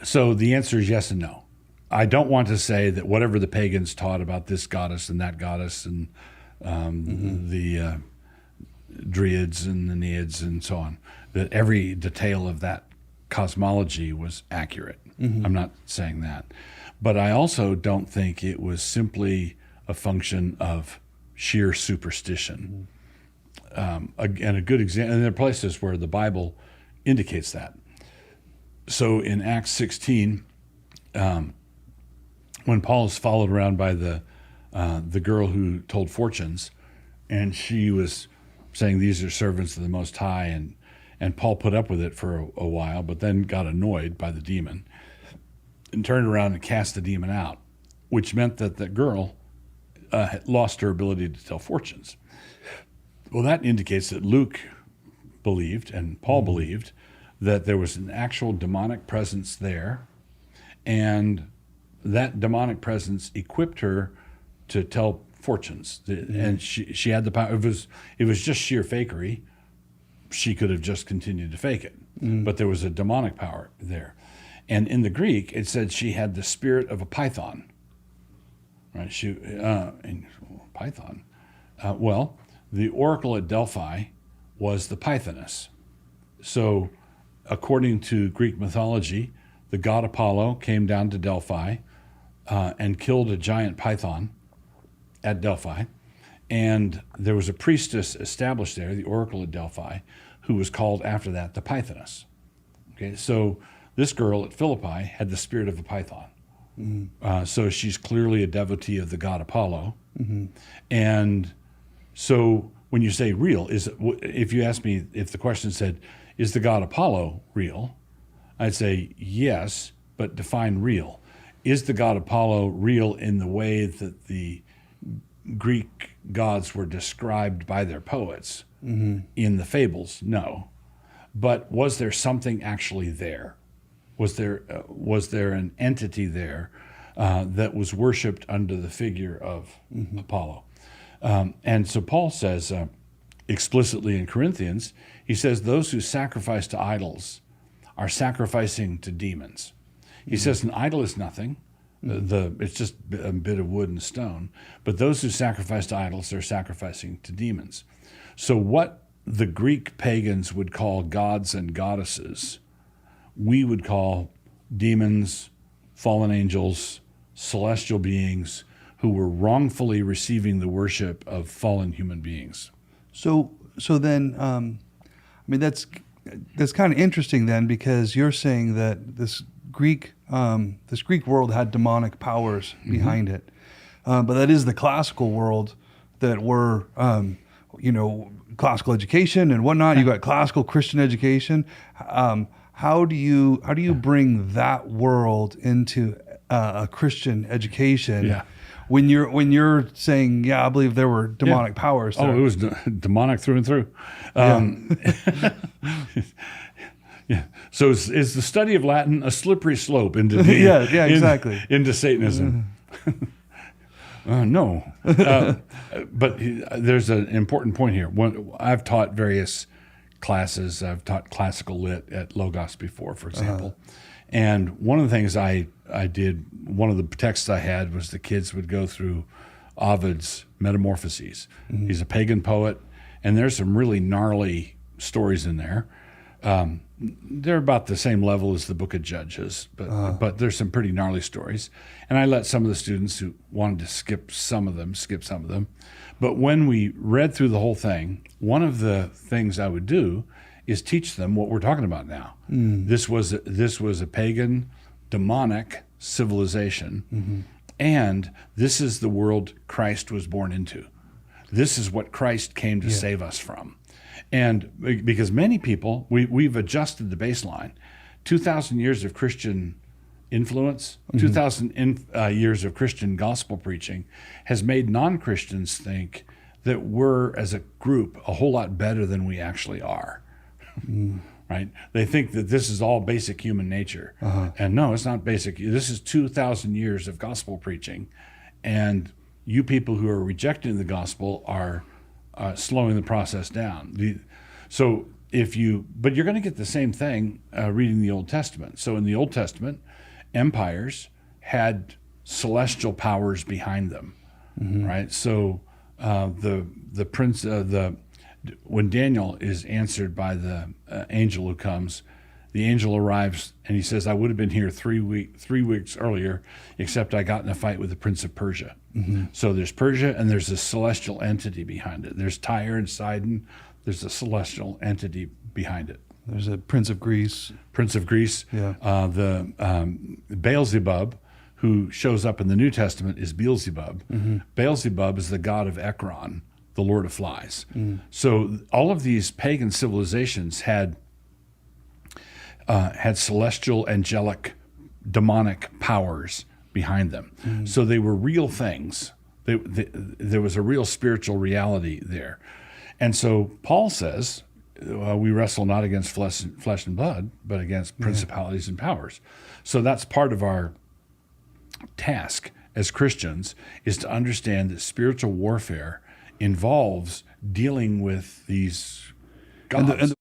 So the answer is yes and no. I don't want to say that whatever the pagans taught about this goddess and that goddess and the Druids and the Naiads and so on, that every detail of that cosmology was accurate. I'm not saying that. But I also don't think it was simply a function of sheer superstition. And a good example, and there are places where the Bible indicates that. So in Acts 16, when Paul is followed around by the girl who told fortunes, and she was saying these are servants of the Most High, and Paul put up with it for a while, but then got annoyed by the demon and turned around and cast the demon out, which meant that the girl lost her ability to tell fortunes. Well, that indicates that Luke believed, and Paul believed, that there was an actual demonic presence there, and that demonic presence equipped her to tell fortunes, and she had the power. It was just sheer fakery. She could have just continued to fake it, but there was a demonic power there. And in the Greek, it said she had the spirit of a python. Right? Python. Well, the oracle at Delphi was the Pythoness. So, according to Greek mythology, the god Apollo came down to Delphi and killed a giant python at Delphi. And there was a priestess established there, the oracle at Delphi, who was called after that the Pythoness. Okay, so this girl at Philippi had the spirit of a python. So she's clearly a devotee of the god Apollo. And so when you say real, if you ask me, if the question said, is the god Apollo real? I'd say yes, but define real. Is the god Apollo real in the way that the Greek gods were described by their poets in the fables? No. But was there something actually there? Was there an entity there that was worshipped under the figure of Apollo? And so Paul says explicitly in Corinthians, he says those who sacrifice to idols are sacrificing to demons. He says an idol is nothing. It's just a bit of wood and stone. But those who sacrifice to idols are sacrificing to demons. So what the Greek pagans would call gods and goddesses, we would call demons, fallen angels, celestial beings who were wrongfully receiving the worship of fallen human beings. So then, I mean, that's kind of interesting then, because you're saying that this Greek world had demonic powers behind it, but that is the classical world that were, classical education and whatnot. You got classical Christian education. How do you bring that world into a Christian education? Yeah. When you're saying, I believe there were demonic powers there. Oh, it was demonic through and through. Yeah. So is the study of Latin a slippery slope into exactly into Satanism? No. But there's an important point here. I've taught various classes. I've taught classical lit at Logos before, for example. And one of the things I did, one of the texts I had was the kids would go through Ovid's Metamorphoses. He's a pagan poet, and there's some really gnarly stories in there. They're about the same level as the Book of Judges, but there's some pretty gnarly stories. And I let some of the students who wanted to skip some of them. But when we read through the whole thing, one of the things I would do is teach them what we're talking about now. This was a pagan, demonic civilization, and this is the world Christ was born into. This is what Christ came to save us from. And because many people, we've adjusted the baseline. 2,000 years of Christian influence, 2,000 years of Christian gospel preaching has made non-Christians think that we're, as a group, a whole lot better than we actually are. Right? They think that this is all basic human nature. And no, it's not basic. This is 2,000 years of gospel preaching. And you people who are rejecting the gospel are slowing the process down. So but you're going to get the same thing reading the Old Testament. So in the Old Testament, empires had celestial powers behind them, right? So the prince, when Daniel is answered by the angel who comes, the angel arrives and he says, "I would have been here 3 weeks earlier, except I got in a fight with the prince of Persia." So there's Persia, and there's a celestial entity behind it. There's Tyre and Sidon. There's a celestial entity behind it. There's a Prince of Greece. Prince of Greece. Yeah. The Beelzebub, who shows up in the New Testament, is Beelzebub. Beelzebub is the god of Ekron, the lord of flies. So all of these pagan civilizations had celestial, angelic, demonic powers behind them. So they were real things. There was a real spiritual reality there. And so Paul says, we wrestle not against flesh and blood, but against principalities and powers. So that's part of our task as Christians, is to understand that spiritual warfare involves dealing with these gods.